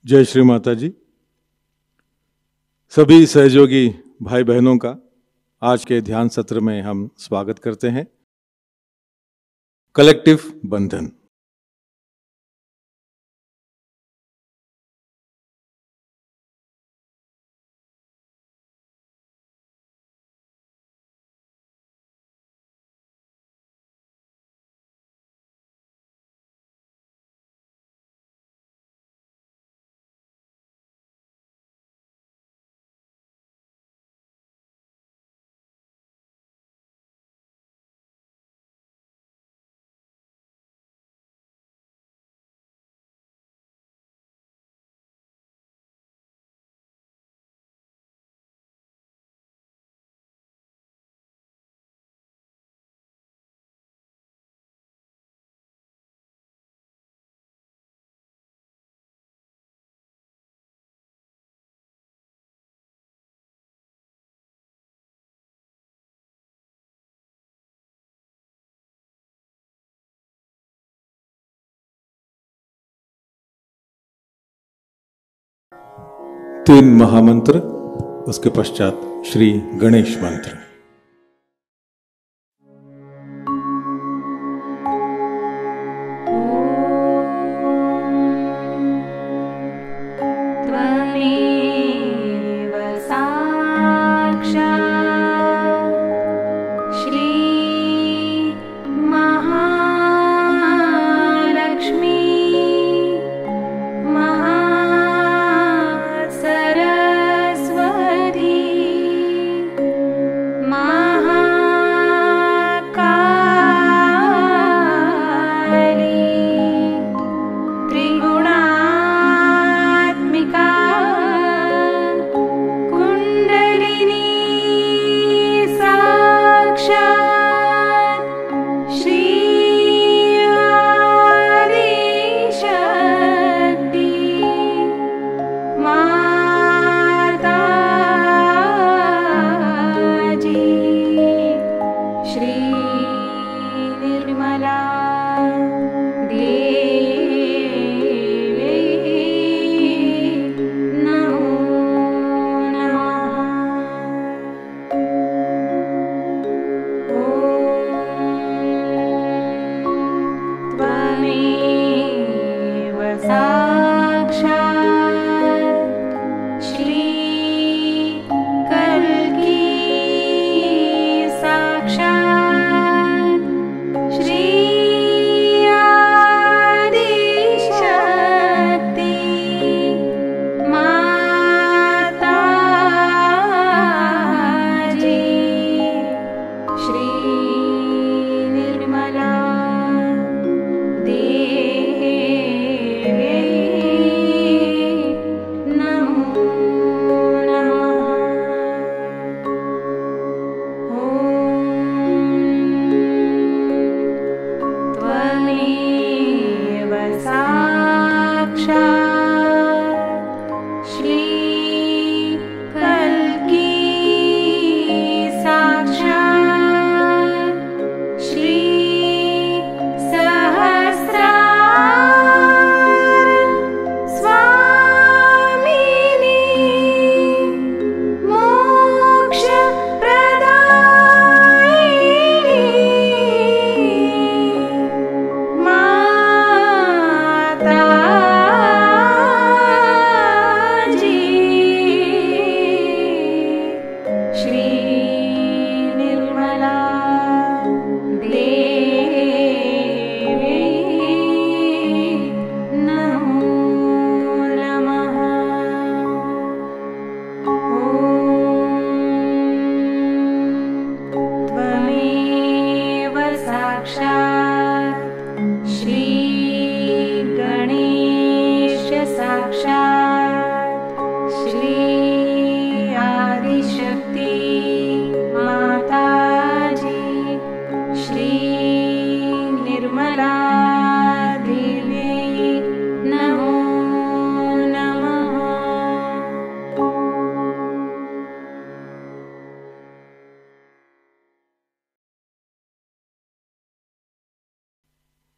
जय श्री माता जी। सभी सहयोगी भाई बहनों का आज के ध्यान सत्र में हम स्वागत करते हैं। कलेक्टिव बंधन। तीन महामंत्र, उसके पश्चात श्री गणेश मंत्र।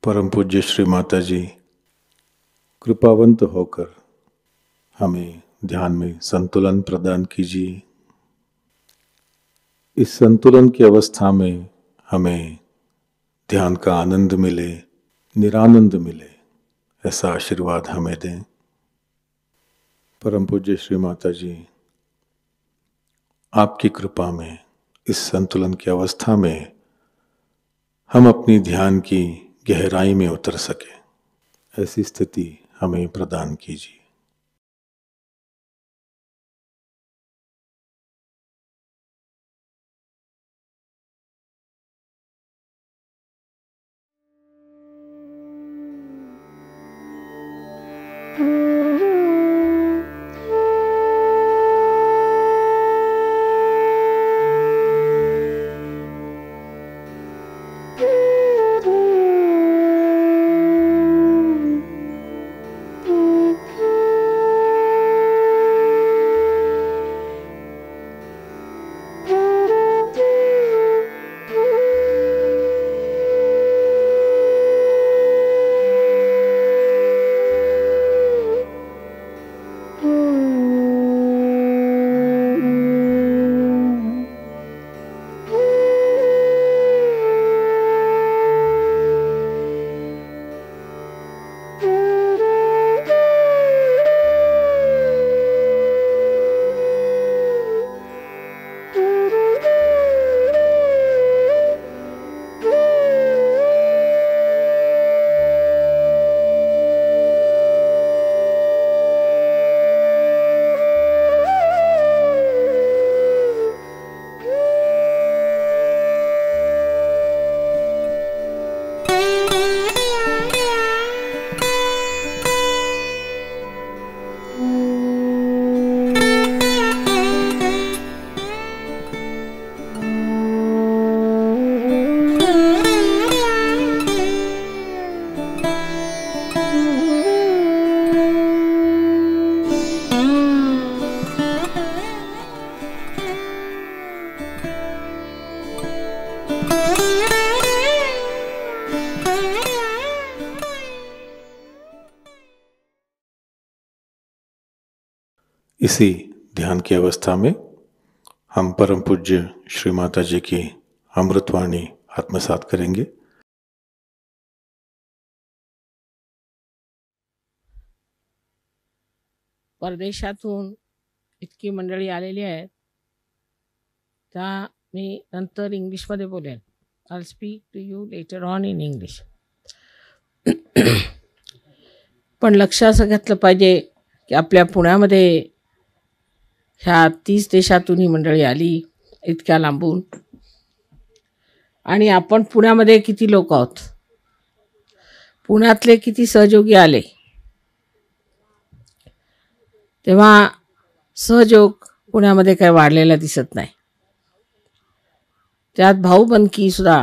परम पूज्य श्री माता जी कृपावंत होकर हमें ध्यान में संतुलन प्रदान कीजिए। इस संतुलन की अवस्था में हमें ध्यान का आनंद मिले, निरानंद मिले, ऐसा आशीर्वाद हमें दें। परम पूज्य श्री माता जी, आपकी कृपा में इस संतुलन की अवस्था में हम अपनी ध्यान की गहराई में उतर सके, ऐसी स्थिति हमें प्रदान कीजिए। इसी ध्यान की अवस्था में हम परम पूज्य श्री माता जी की अमृतवाणी आत्मसात करेंगे। परदेशातून इतकी मंडळी आलेली आहेत, त्या मी नंतर इंग्लिशमध्ये बोलेन. I speak to you later on in English. पण लक्ष असं घेतलं पाहिजे की आपल्या पुण्यामध्ये ह्या 30 देशातून ही मंडळी आली, इतक्या लांबून, आणि आपण पुण्यामध्ये किती लोक आहोत, पुण्यातले किती सहयोगी आले, तेव्हा सहयोग पुण्यामध्ये काही वाढलेला दिसत नाही. त्यात भाऊबंदकी सुद्धा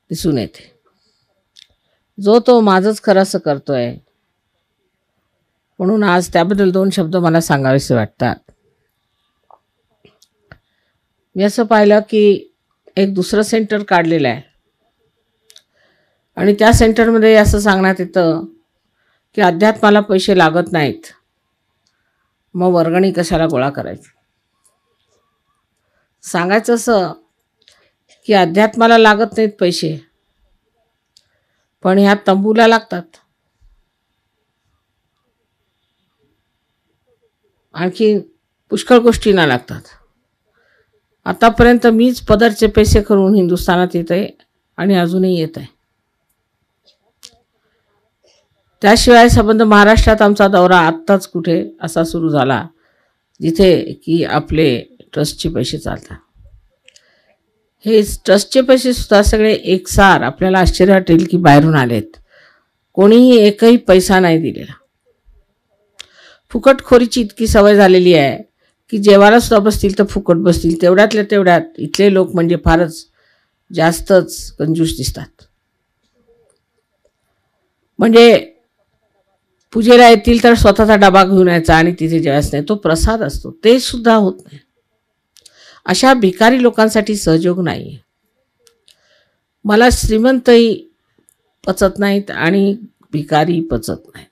दिसून येते. जो तो माझंच खरंसं करतोय, म्हणून आज त्याबद्दल 2 शब्द मला सांगावेसे वाटतात. मी असं पाहिलं की एक दुसरं सेंटर काढलेलं आहे आणि त्या सेंटरमध्ये असं सांगण्यात येतं की अध्यात्माला पैसे लागत नाहीत, मग वर्गणी कशाला गोळा करायची. सांगायचं असं की अध्यात्माला लागत नाहीत पैसे, पण ह्या तंबूला लागतात, आणखी पुष्कळ गोष्टींना लागतात. आतापर्यंत मीच पदरचे पैसे करून हिंदुस्थानात येत आहे आणि अजूनही येत आहे. त्याशिवाय संबंध महाराष्ट्रात आमचा दौरा आत्ताच कुठे असा सुरू झाला जिथे की आपले ट्रस्टचे पैसे चालतात. हे ट्रस्टचे पैसे सुद्धा सगळे एकसार आपल्याला आश्चर्य वाटेल की बाहेरून आलेत. कोणीही एकही पैसा नाही दिलेला. फुकटखोरीची इतकी सवय झालेली आहे की जेवायला सुद्धा बसतील तर फुकट बसतील. तेवढ्यातल्या तेवढ्यात इथले लोक म्हणजे फारच जास्तच कंजूस दिसतात. म्हणजे पूजेला येतील तर स्वतःचा डबा घेऊन यायचा आणि तिथे जेवायच नाही. तो प्रसाद असतो, ते सुद्धा होत नाही. अशा भिकारी लोकांसाठी सहयोग नाही आहे. मला श्रीमंतही पचत नाहीत आणि भिकारी पचत नाहीत.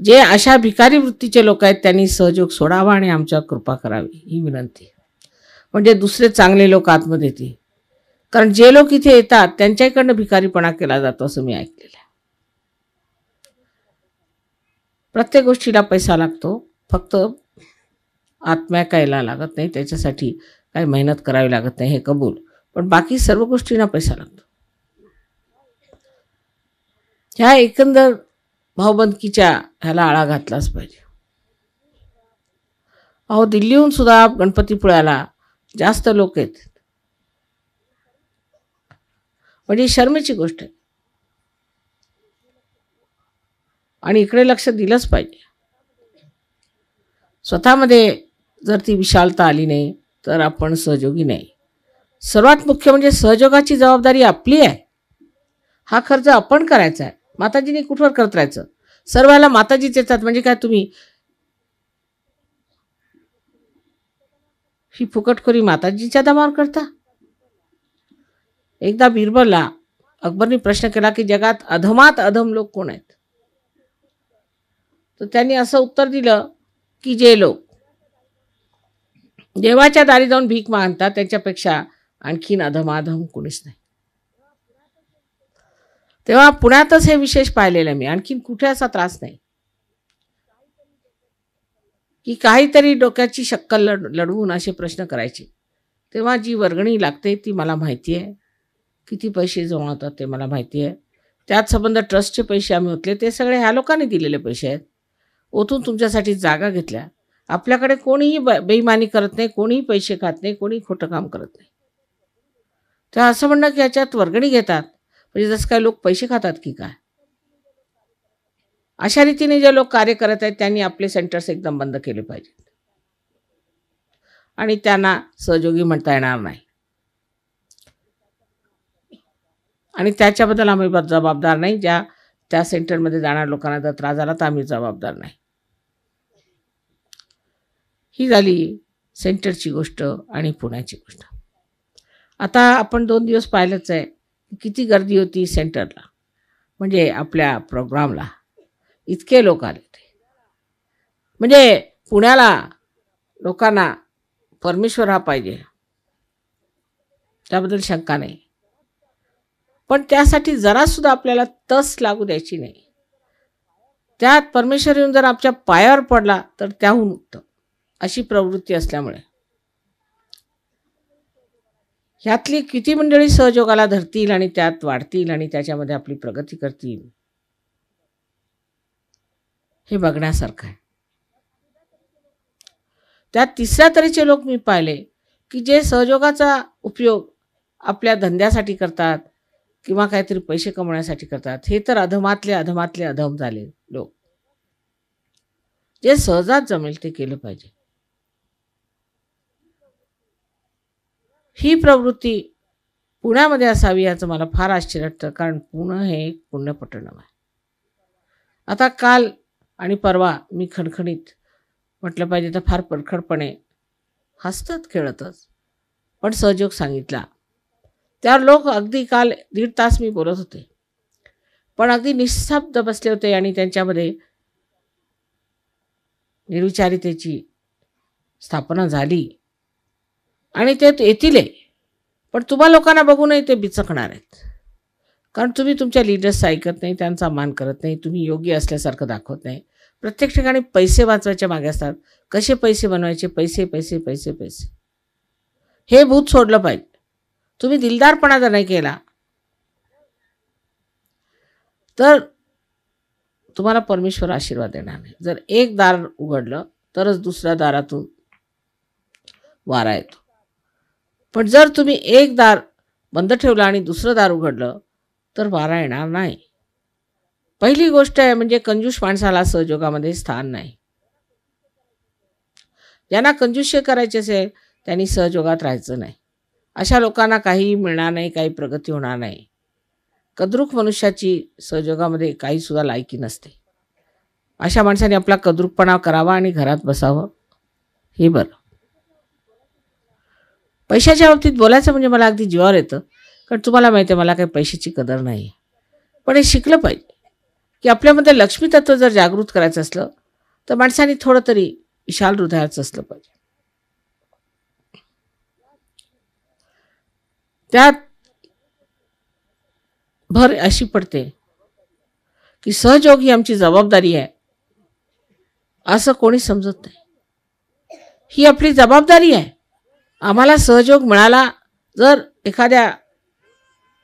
जे अशा भिकारी वृत्तीचे लोक आहेत त्यांनी सहयोग सोडावा आणि आमच्यावर कृपा करावी ही विनंती. म्हणजे दुसरे चांगले लोक आतमध्ये येतील. कारण जे लोक इथे येतात त्यांच्याकडनं भिकारीपणा केला जातो असं मी ऐकलेलं आहे. प्रत्येक गोष्टीला पैसा लागतो, फक्त आत्म्या कायला लागत नाही, त्याच्यासाठी काही मेहनत करावी लागत नाही, हे कबूल. पण बाकी सर्व गोष्टींना पैसा लागतो. ह्या एकंदर भावबंदकीच्या ह्याला आळा घातलाच पाहिजे. अहो, दिल्लीहून सुद्धा गणपतीपुळ्याला जास्त लोक येतात, म्हणजे शर्मेची गोष्ट आहे. आणि इकडे लक्ष दिलंच पाहिजे. स्वतःमध्ये जर ती विशालता आली नाही तर आपण सहयोगी नाही. सर्वात मुख्य म्हणजे सहयोगाची जबाबदारी आपली आहे. हा खर्च आपण करायचा आहे. माताजीने कुठवर करत राहायचं? सर्वाला माताजीच येतात म्हणजे काय तुम्ही ही फुकटखोरी माताजीच्या दमावर करता? एकदा बिरबलला अकबरने प्रश्न केला की जगात अधमात अधम लोक कोण आहेत? तर त्यांनी असं उत्तर दिलं की जे लोक देवाच्या दारी जाऊन भीक मागतात त्यांच्यापेक्षा आणखीन अधमाधम कोणीच नाही. तेव्हा पुण्यातच हे विशेष पाहिलेलं मी, आणखीन कुठे असा त्रास नाही की काहीतरी डोक्याची शक्कल लढवून असे प्रश्न करायचे. तेव्हा जी वर्गणी लागते ती मला माहिती आहे, किती पैसे जमा होतात ते मला माहिती आहे. त्यात संबंध ट्रस्टचे पैसे आम्ही होतले ते सगळे ह्या लोकांनी दिलेले पैसे आहेत. ओतून तुमच्यासाठी जागा घेतल्या. आपल्याकडे कोणीही बेईमानी करत नाही, कोणीही पैसे खात नाही, कोणीही खोटं काम करत नाही. तर असं म्हणणं की याच्यात वर्गणी घेतात म्हणजे जसं काय लोक पैसे खातात की काय? अशा रीतीने जे लोक कार्य करत आहेत त्यांनी आपले सेंटर्स एकदम बंद केले पाहिजेत आणि त्यांना सहयोगी म्हणता येणार नाही. आणि त्याच्याबद्दल आम्ही जबाबदार नाही. त्या सेंटरमध्ये जाणाऱ्या लोकांना जर त्रास झाला तर आम्ही जबाबदार नाही. ही झाली सेंटरची गोष्ट आणि पुण्याची गोष्ट. आता आपण 2 दिवस पाहिलंच आहे किती गर्दी होती सेंटरला, म्हणजे आपल्या प्रोग्रामला इतके लोक आले होते. म्हणजे पुण्याला लोकांना परमेश्वर हा पाहिजे, त्याबद्दल शंका नाही. पण त्यासाठी जरासुद्धा आपल्याला तस लागू द्यायची नाही. त्यात परमेश्वर येऊन जर आमच्या पायावर पडला तर त्याहून उत्तम, अशी प्रवृत्ती असल्यामुळे ह्यातली किती मंडळी सहयोगाला धरतील आणि त्यात वाढतील आणि त्याच्यामध्ये आपली प्रगती करतील हे बघण्यासारखं आहे. त्यात तिसऱ्या तऱ्हेचे लोक मी पाहिले की जे सहयोगाचा उपयोग आपल्या धंद्यासाठी करतात किंवा काहीतरी पैसे कमवण्यासाठी करतात. हे तर अधमातले अधमातले अधम झाले लोक. जे सहजात जमेल ते केलं पाहिजे. ही प्रवृत्ती पुण्यामध्ये असावी याचं मला फार आश्चर्य वाटतं, कारण पुणे हे एक पुण्यपट्टणम आहे. आता काल आणि परवा मी खणखणीत म्हटलं पाहिजे तर फार परखडपणे हसतच खेळतच पण सहयोग सांगितला. त्यावर लोक अगदी काल 1.5 तास मी बोलत होते पण अगदी निस्तब्ध बसले होते आणि त्यांच्यामध्ये निर्विचारितेची स्थापना झाली. आणि ते येतील, पण तुम्हा लोकांना बघूनही ते बिचकणार आहेत, कारण तुम्ही तुमच्या लीडर्स ऐकत नाही, त्यांचा मान करत नाही, तुम्ही योग्य असल्यासारखं दाखवत नाही. प्रत्येक ठिकाणी पैसे वाचवायच्या मागे असतात. कसे पैसे बनवायचे? पैसे पैसे पैसे पैसे, हे भूत सोडलं पाहिजे. तुम्ही दिलदारपणा जर नाही केला तर तुम्हाला परमेश्वर आशीर्वाद देणार नाही. जर एक दार उघडलं तरच दुसऱ्या दारातून वारा येतो. पण जर तुम्ही एक दार बंद ठेवलं आणि दुसरं दार उघडलं तर वारा येणार नाही. पहिली गोष्ट आहे म्हणजे कंजूस माणसाला सहयोगामध्ये स्थान नाही. ज्यांना कंजूसही करायचे असेल त्यांनी सहयोगात राहायचं नाही. अशा लोकांना काही मिळणार नाही, काही प्रगती होणार नाही. कद्रूक मनुष्याची सहयोगामध्ये काही सुद्धा लायकी नसते. अशा माणसाने आपला कद्रूकपणा करावा आणि घरात बसावं, हे बरं. पैशाच्या बाबतीत बोलायचं म्हणजे मला अगदी जीवावर येतं, कारण तुम्हाला माहिती आहे मला काही पैशाची कदर नाही. पण हे शिकलं पाहिजे. की आपल्यामध्ये लक्ष्मी तत्व जर जागृत करायचं असलं तर माणसाने थोडं तरी विशाल हृदयाचं असलं पाहिजे. त्यात भर अशी पडते की सहयोग ही आमची जबाबदारी आहे असं कोणी समजत नाही. ही आपली जबाबदारी आहे. आम्हाला सहयोग मिळाला. जर एखाद्या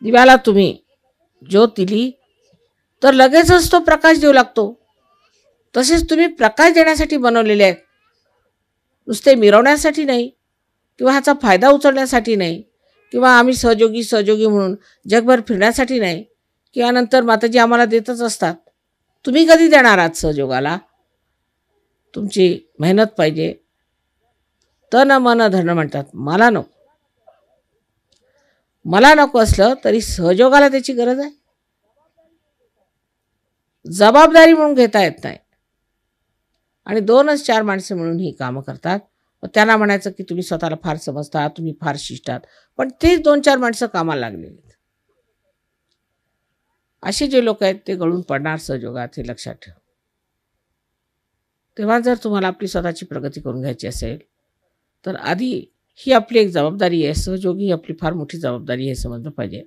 दिव्याला तुम्ही ज्योत दिली तर लगेचच तो प्रकाश देऊ लागतो. तसेच तुम्ही प्रकाश देण्यासाठी बनवलेले आहेत, नुसते मिरवण्यासाठी नाही किंवा ह्याचा फायदा उचलण्यासाठी नाही किंवा आम्ही सहयोगी म्हणून जगभर फिरण्यासाठी नाही किंवा नंतर माताजी आम्हाला देतच असतात. तुम्ही कधी देणार आहात सहयोगाला? तुमची मेहनत पाहिजे. तन मन धन म्हणतात. मला नको असलं तरी सहयोगाला त्याची गरज आहे. जबाबदारी म्हणून घेता येत नाही. आणि 2-4 माणसं मिळून ही कामं करतात. मग त्यांना म्हणायचं की तुम्ही स्वतःला फार समजता, तुम्ही फार शिष्ट आहात. पण तेच 2-4 माणसं कामाला लागलेली आहेत. असे जे लोक आहेत ते गळून पडणार सहयोगात, हे लक्षात ठेवा. तेव्हा जर तुम्हाला आपली स्वतःची प्रगती करून घ्यायची असेल तर आधी ही आपली एक जबाबदारी आहे. सहयोगी ही आपली फार मोठी जबाबदारी आहे हे समजलं पाहिजे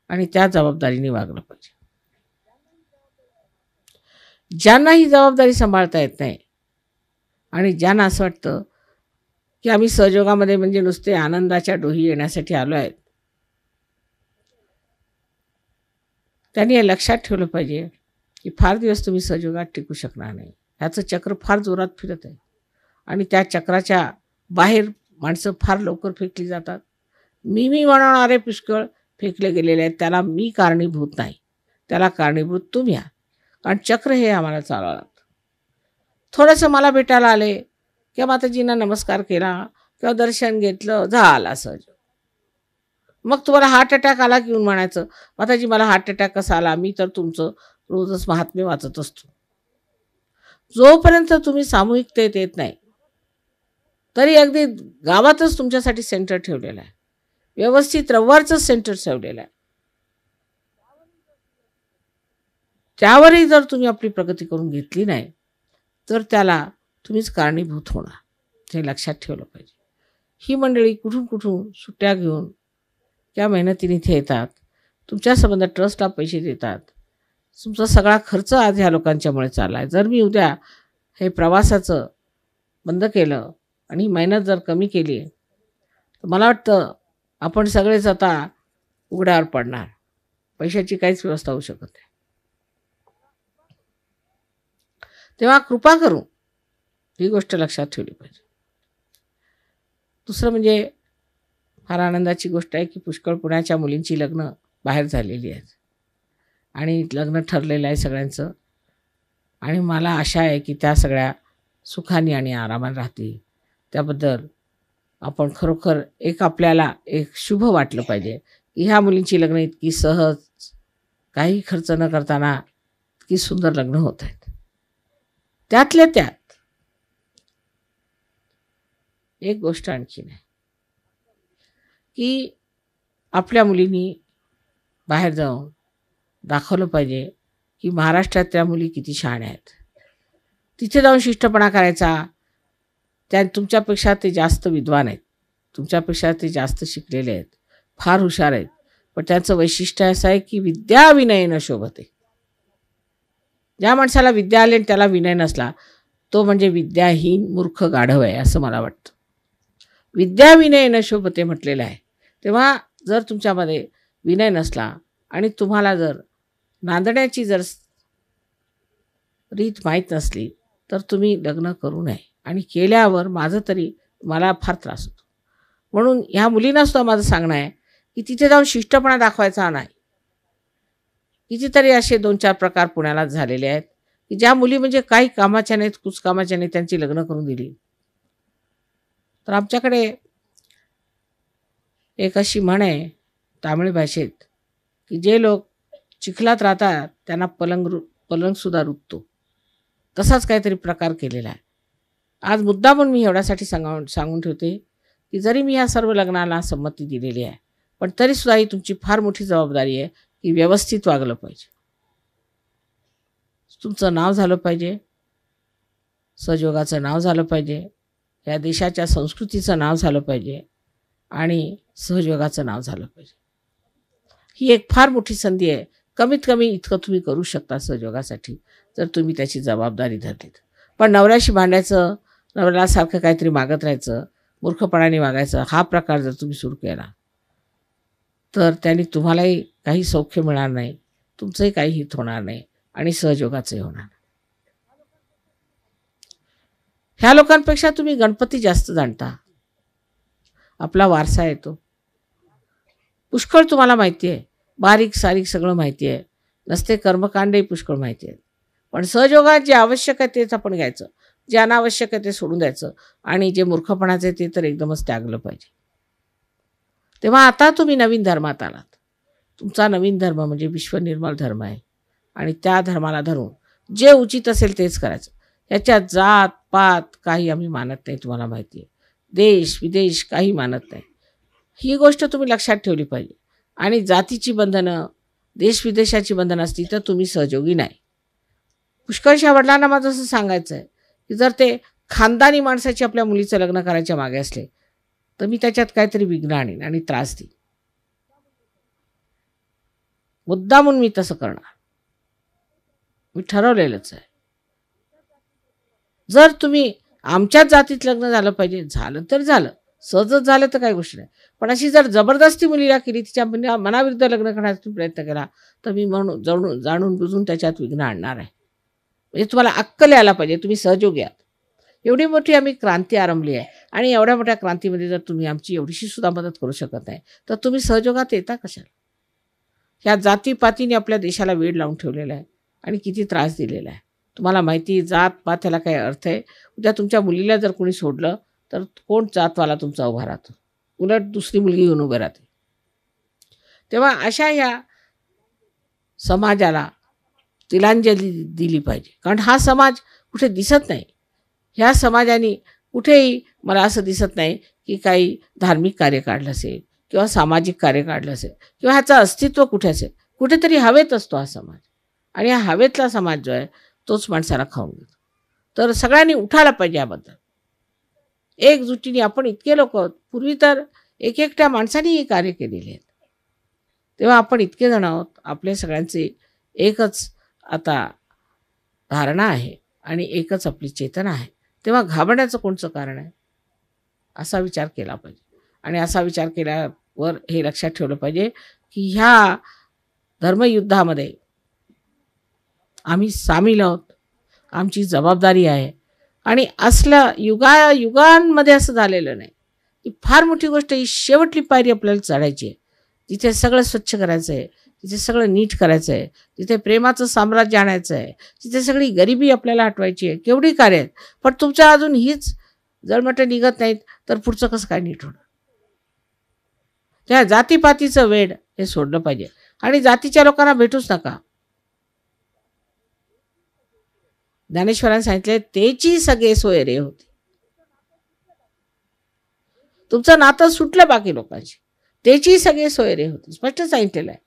आणि त्या जबाबदारीने वागलं पाहिजे. ज्यांना ही जबाबदारी सांभाळता येत नाही आणि ज्यांना असं वाटतं की आम्ही सहयोगामध्ये म्हणजे नुसते आनंदाच्या डोही येण्यासाठी आलो आहेत, त्यांनी हे लक्षात ठेवलं पाहिजे की फार दिवस तुम्ही सहयोगात टिकू शकणार नाही. ह्याचं चक्र फार जोरात फिरत आहे आणि त्या चक्राच्या बाहेर माणसं फार लवकर फेकली जातात. मी म्हणणारे पुष्कळ फेकले गेलेले आहेत. त्याला मी कारणीभूत नाही, त्याला कारणीभूत तुम्ही आहात. कारण चक्र हे आम्हाला चालवावं लागतं. थोडंसं मला भेटायला आले किंवा माताजींना नमस्कार केला किंवा दर्शन घेतलं, झाला सहयोग. मग तुम्हाला हार्ट अटॅक आला की येऊन म्हणायचं माताजी मला हार्ट अटॅक कसा आला? मी तर तुमचं रोजच महात्म्य वाचत असतो. जोपर्यंत तुम्ही सामूहिकतेत येत नाही तरी अगदी गावातच तुमच्यासाठी सेंटर ठेवलेलं आहे, व्यवस्थित रविवारचं सेंटर ठेवलेलं आहे. त्यावरही जर तुम्ही आपली प्रगती करून घेतली नाही तर त्याला तुम्हीच कारणीभूत होणार, हे लक्षात ठेवलं पाहिजे. ही मंडळी कुठून सुट्ट्या घेऊन त्या मेहनतीने इथे येतात, तुमच्या संबंध ट्रस्टला पैसे देतात. तुमचा सगळा खर्च आज ह्या लोकांच्यामुळे चालला आहे. जर मी उद्या हे प्रवासाचं बंद केलं आणि मेहनत जर कमी केली तर मला वाटतं आपण सगळेच आता उघड्यावर पडणार. पैशाची काहीच व्यवस्था होऊ शकत नाही. तेव्हा कृपा करून ही गोष्ट लक्षात ठेवली पाहिजे. दुसरं म्हणजे फार आनंदाची गोष्ट आहे की पुष्कळ पुण्याच्या मुलींची लग्न बाहेर झालेली आहेत आणि लग्न ठरलेलं आहे सगळ्यांचं. आणि मला आशा आहे की त्या सगळ्या सुखाने आणि आरामाने राहतील. त्याबद्दल आपण खरोखर आपल्याला एक शुभ वाटलं पाहिजे की ह्या मुलींची लग्न इतकी सहज, काही खर्च न करताना इतकी सुंदर लग्न होत आहेत. त्यातल्या त्यात एक गोष्ट आणखीन आहे की आपल्या मुलींनी बाहेर जाऊन दाखवलं पाहिजे की महाराष्ट्रातल्या मुली किती शहाण्या आहेत. तिथे जाऊन शिष्टपणा करायचा. तुमच्यापेक्षा ते जास्त विद्वान आहेत, तुमच्यापेक्षा ते जास्त शिकलेले आहेत, फार हुशार आहेत, पण त्यांचं वैशिष्ट्य असं आहे की विद्या विनयेन शोभते. ज्या माणसाला विद्या आली आणि त्याला विनय नसला तो म्हणजे विद्याहीन मूर्ख गाढव आहे असं मला वाटतं. विद्या विनयेन शोभते म्हटलेलं आहे. तेव्हा जर तुमच्यामध्ये विनय नसला आणि तुम्हाला जर नांदण्याची जर रीत माहीत नसली तर तुम्ही लग्न करू नये. आणि केल्यावर मला फार त्रास होतो. म्हणून ह्या मुलींना सुद्धा माझं सांगणं आहे की तिथे जाऊन शिष्टपणा दाखवायचा नाही. कितीतरी असे 2-4 प्रकार पुण्याला झालेले आहेत की ज्या मुली म्हणजे काही कामाच्या नाहीत, कुचकामाच्या नाहीत, त्यांची लग्न करून दिली. तर आमच्याकडे एक अशी म्हण आहे तामिळ भाषेत की जे लोक चिखलात राहतात त्यांना पलंगसुद्धा रुततो. तसाच काहीतरी प्रकार केलेला आहे. आज मुद्दा म्हणून मी एवढ्यासाठी सांगून ठेवते की जरी मी या सर्व लग्नाला संमती दिलेली आहे पण तरीसुद्धा ही तुमची फार मोठी जबाबदारी आहे की व्यवस्थित वागलं पाहिजे. तुमचं नाव झालं पाहिजे, सहयोगाचं नाव झालं पाहिजे, या देशाच्या संस्कृतीचं नाव झालं पाहिजे आणि सहयोगाचं नाव झालं पाहिजे. ही एक फार मोठी संधी आहे. कमीत कमी इतकं तुम्ही करू शकता सहयोगासाठी, जर तुम्ही त्याची जबाबदारी धरलीत. पण नवऱ्याशी भांडायचं, नवऱ्यासारखं काहीतरी मागत राहायचं, मूर्खपणाने वागायचं, हा प्रकार जर तुम्ही सुरू केला तर त्यांनी तुम्हालाही काही सौख्य मिळणार नाही, तुमचंही काही हित होणार नाही आणि सहयोगाचंही होणार नाही. ह्या लोकांपेक्षा तुम्ही गणपती जास्त जाणता. आपला वारसा येतो, पुष्कळ तुम्हाला माहिती आहे, बारीक सारीक सगळं माहिती आहे, नसते कर्मकांडही पुष्कळ माहिती आहे. पण सहयोगात जे आवश्यक आहे तेच आपण घ्यायचं, जे अनावश्यक आहे ते सोडून द्यायचं आणि जे मूर्खपणाचे ते तर एकदमच त्यागलं पाहिजे. तेव्हा आता तुम्ही नवीन धर्मात आलात. तुमचा नवीन धर्म म्हणजे विश्वनिर्मळ धर्म आहे आणि त्या धर्माला धरून जे उचित असेल तेच करायचं. याच्यात जात पात काही आम्ही मानत नाही, तुम्हाला माहिती आहे. देश विदेश काही मानत नाही. ही गोष्ट तुम्ही लक्षात ठेवली पाहिजे. आणि जातीची बंधनं, देश विदेशाची बंधनं असती तर तुम्ही सहयोगी नाही. पुष्कळशा वडिलांना माझं असं सांगायचं आहे की जर ते खानदानी माणसाची आपल्या मुलीचं लग्न करायच्या मागे असले तर मी त्याच्यात काहीतरी विघ्न आणीन आणि त्रास देईन. मुद्दामून मी तसं करणार, मी ठरवलेलंच आहे. जर तुम्ही आमच्याच जातीत लग्न झालं पाहिजे, झालं तर झालं, सहजच झालं तर काही गोष्ट नाही. पण अशी जर जबरदस्ती मुलीला केली, तिच्या मनाविरुद्ध लग्न करण्याचा तुम्ही प्रयत्न केला तर मी म्हणून जाणून बुजून त्याच्यात विघ्न आणणार आहे. म्हणजे तुम्हाला अक्कल यायला पाहिजे, तुम्ही सहयोगी आहात. एवढी मोठी आम्ही क्रांती आरंभली आहे आणि एवढ्या मोठ्या क्रांतीमध्ये जर तुम्ही आमची एवढीशी सुद्धा मदत करू शकत नाही तर तुम्ही सहयोगात येता कशाला? ह्या जातीपातीने आपल्या देशाला वेड लावून ठेवलेला आहे आणि किती त्रास दिलेला आहे. तुम्हाला माहिती, जात पात ह्याला काय अर्थ आहे? उद्या तुमच्या मुलीला जर कोणी सोडलं तर कोण जातवाला तुमचा उभा राहतो? उलट दुसरी मुलगी येऊन उभे राहते. तेव्हा अशा ह्या समाजाला तिलांजली दिली पाहिजे, कारण हा समाज कुठे दिसत नाही. ह्या समाजाने कुठेही मला असं दिसत नाही की काही धार्मिक कार्य काढलं असेल किंवा सामाजिक कार्य काढलं असेल किंवा ह्याचं अस्तित्व कुठे असेल. कुठेतरी हवेत असतो हा समाज आणि हा हवेतला समाज जो आहे तोच माणसाला खाऊन घेतो. तर सगळ्यांनी उठायला पाहिजे याबद्दल एकजुटीने. आपण इतके लोक, पूर्वी तर एक एकट्या माणसाने ही कार्य केलेली आहेत, तेव्हा आपण इतके जण आहोत. आपल्या सगळ्यांचे एकच आता धारणा आहे आणि एकच आपली चेतना आहे. तेव्हा घाबरण्याचं कोणचं कारण आहे? असा विचार केला पाहिजे. आणि असा विचार केल्यावर हे लक्षात ठेवलं पाहिजे की ह्या धर्मयुद्धामध्ये आम्ही सामील आहोत, आमची जबाबदारी आहे. आणि असलं युगांमध्ये असं झालेलं नाही. ही फार मोठी गोष्ट, ही शेवटली पायरी आपल्याला चढायची आहे. जिथे सगळं स्वच्छ करायचं आहे, जिथे सगळं नीट करायचं आहे, जिथे प्रेमाचं साम्राज्य आणायचं आहे, जिथे सगळी गरिबी आपल्याला हटवायची आहे. केवढी कार्य आहेत, पण तुमच्या अजून हीच जळमटं निघत नाहीत तर पुढचं कसं काय नीट होणार? त्या जातीपातीचं वेड हे सोडलं पाहिजे आणि जातीच्या लोकांना भेटूच नका. ज्ञानेश्वरांनी सांगितले, तेची सगळे सोय रे होती. तुमचं नातं सुटलं बाकी लोकांशी, तेची सगळे सोय रे होती. स्पष्ट सांगितलेलं आहे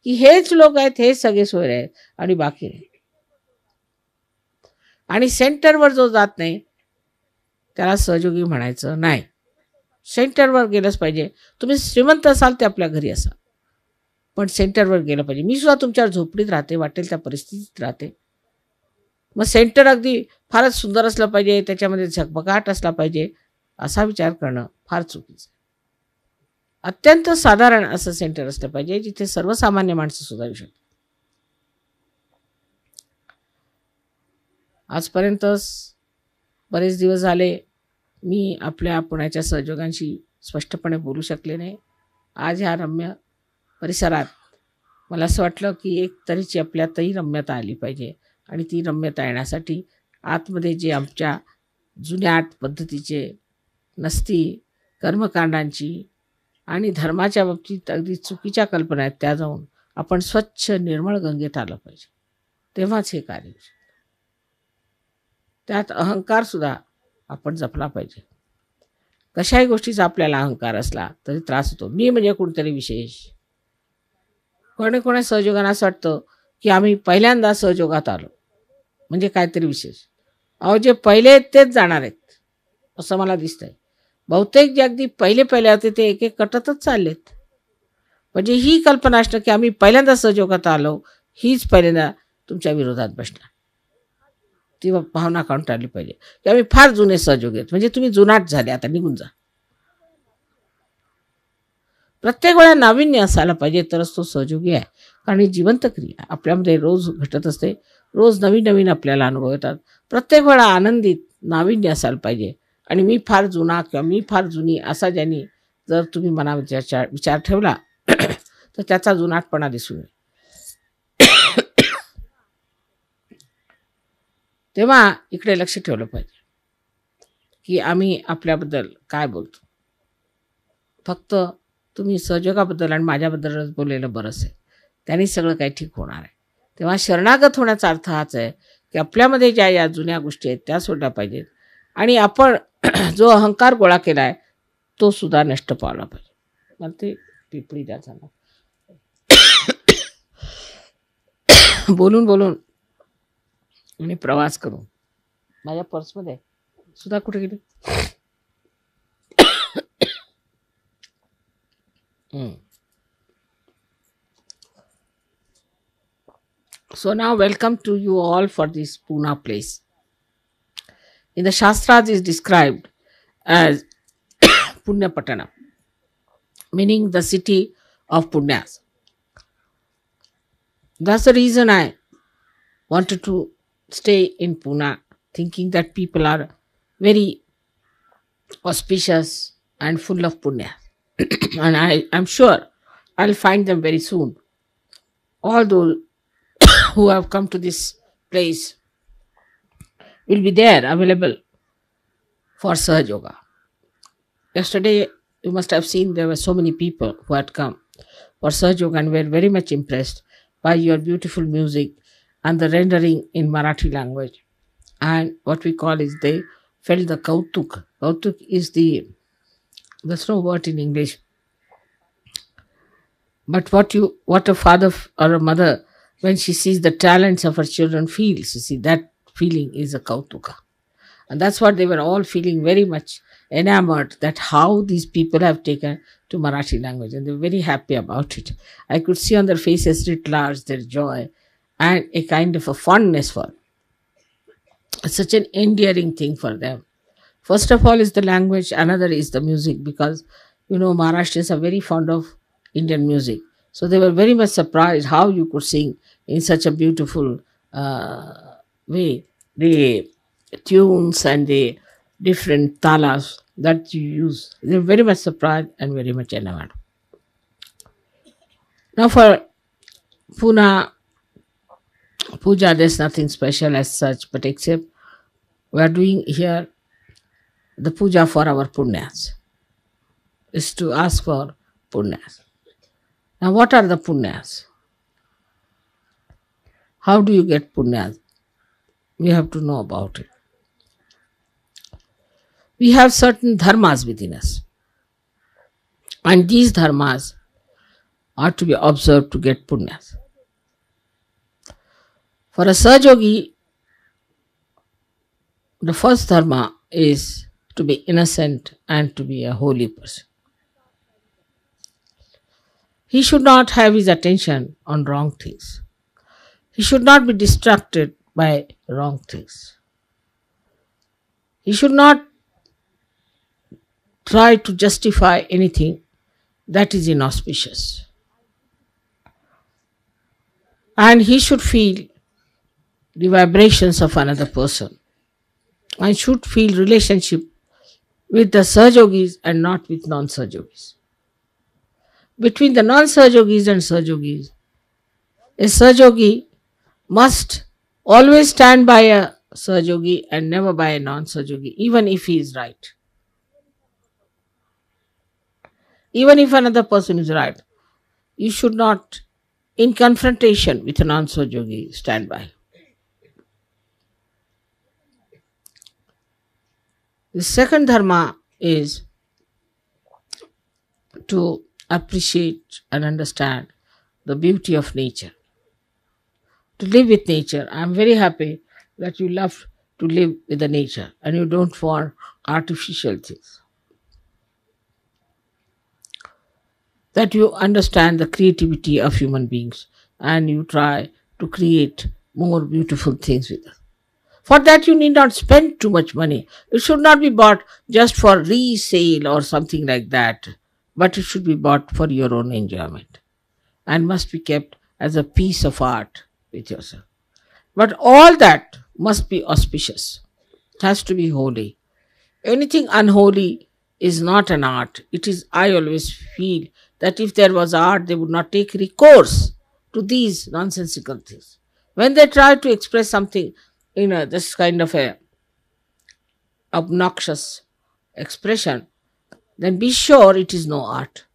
की हेच लोक आहेत, हेच सगळे सोयरे आहेत आणि बाकी नाही. आणि सेंटरवर जो जात नाही त्याला सहयोगी म्हणायचं नाही. सेंटरवर गेलंच पाहिजे. तुम्ही श्रीमंत असाल ते आपल्या घरी असाल, पण सेंटरवर गेलं पाहिजे. मी सुद्धा तुमच्यावर झोपडीत राहते, वाटेल त्या परिस्थितीत राहते. मग सेंटर अगदी फारच सुंदर असलं पाहिजे, त्याच्यामध्ये झगमगाट असला पाहिजे, असा विचार करणं फार चुकीचं आहे. अत्यंत साधारण असं सेंटर असलं पाहिजे जिथे सर्वसामान्य माणसं सुद्धा येऊ शकतात. आजपर्यंत बरेच दिवस झाले मी आपल्या पुण्याच्या सहयोगांशी स्पष्टपणे बोलू शकले नाही. आज ह्या रम्य परिसरात मला असं वाटलं की एक तऱ्हेची आपल्यातही रम्यता आली पाहिजे आणि ती रम्यता येण्यासाठी आतमध्ये जे आमच्या जुन्या पद्धतीचे नसती कर्मकांडांची आणि धर्माच्या बाबतीत अगदी चुकीच्या कल्पना आहेत त्या जाऊन आपण स्वच्छ निर्मळ गंगेत आलं पाहिजे. तेव्हाच हे कार्य होऊ शकतं. त्यात अहंकारसुद्धा आपण जपला पाहिजे. कशाही गोष्टीचा आपल्याला अहंकार असला तरी त्रास होतो. मी म्हणजे कोणतरी विशेष. कोणी सहयोगांना असं वाटतं की आम्ही पहिल्यांदा सहयोगात आलो म्हणजे काहीतरी विशेष. अहो जे पहिले आहेत तेच जाणार आहेत असं मला दिसतंय. बहुतेक जे अगदी पहिले पहिले होते ते एक एक कटतच चाललेत. म्हणजे ही कल्पना असणं की आम्ही पहिल्यांदा सहयोगात आलो, हीच पहिल्यांदा तुमच्या विरोधात बसणार. ती भावना कंटाळली पाहिजे की आम्ही फार जुने सहयोगी आहेत. म्हणजे तुम्ही जुनाट झाले, आता निघून जा. प्रत्येक वेळा नाविन्य असायला पाहिजे तरच तो सहयोगी आहे. कारण ही जिवंत क्रिया आपल्यामध्ये रोज घटत असते. रोज नवीन नवीन आपल्याला अनुभव येतात. प्रत्येक वेळा आनंदित नाविन्य असायला पाहिजे. आणि मी फार जुना किंवा मी फार जुनी असा ज्यांनी जर तुम्ही मनात विचार ठेवला तर त्याचा जुनाटपणा दिसून येईल. तेव्हा इकडे लक्ष ठेवलं पाहिजे की आम्ही आपल्याबद्दल काय बोलतो. फक्त तुम्ही सहयोगाबद्दल आणि माझ्याबद्दलच बोललेलं बरंच आहे. त्यांनी सगळं काही ठीक होणार आहे. तेव्हा शरणागत होण्याचा अर्थ हाच आहे की आपल्यामध्ये ज्या या जुन्या गोष्टी आहेत त्या सोडल्या पाहिजेत आणि आपण जो अहंकार गोळा केला आहे तो सुद्धा नष्ट पावला पाहिजे. मला ते पिपळी द्या झाला. बोलून बोलून आणि प्रवास करून माझ्या पर्समध्ये सुद्धा कुठे गेली. So now welcome to you all for this Pune place. In the Shastras is described as Punyapatana, meaning the city of Punyas. That's the reason I wanted to stay in Pune, thinking that people are very auspicious and full of punya. And I'm sure I'll find them very soon. All those who have come to this place will be there available for Sahaja Yoga. Yesterday, you must have seen there were so many people who had come for Sahaja Yoga and were very much impressed by your beautiful music and the rendering in Marathi language. And what we call is they felt the kautuk. Kautuk is there's no word in English. But what a father or a mother, when she sees the talents of her children, feels. You see, that feeling is a kautuka. And that's what they were all feeling, very much enamored that how these people have taken to Marathi language. And they were very happy about it. I could see on their faces writ large their joy and a kind of a fondness for it. It's such an endearing thing for them. First of all is the language, another is the music, because Maharashtrians are very fond of Indian music. So they were very much surprised how you could sing in such a beautiful way. The tunes and the different talas that you use. They were very much surprised and very much enamored. Now for Pune Puja, there's nothing special as such, but except we are doing here the puja for our punyas. Is to ask for punyas. Now what are the punyas? How do you get punyas? We have to know about it. We have certain dharmas within us. And these dharmas are to be observed to get punyas. For a Sahajogi, the first dharma is to be innocent and to be a holy person. He should not have his attention on wrong things. He should not be distracted by wrong things. He should not try to justify anything that is inauspicious. And he should feel the vibrations of another person. I should feel relationship with the Sahajogis and not with non-Sahajogis. Between the non-Sahajogis and Sahajogis, a Sahajogi must always stand by a Sahajogi and never by a non-Sahajogi, even if he is right. Even if another person is right, you should not, in confrontation with a non-Sahajogi, stand by. The second dharma is to appreciate and understand the beauty of nature. To live with nature. I am very happy that you love to live with the nature and you don't want artificial things. That you understand the creativity of human beings and you try to create more beautiful things with it. For that, you need not spend too much money. It should not be bought just for resale or something like that, but it should be bought for your own enjoyment and must be kept as a piece of art with yourself. But all that must be auspicious, it has to be holy. Anything unholy is not an art. It is, I always feel that if there was art, they would not take recourse to these nonsensical things. When they try to express something in this kind of a obnoxious expression, then be sure it is no art.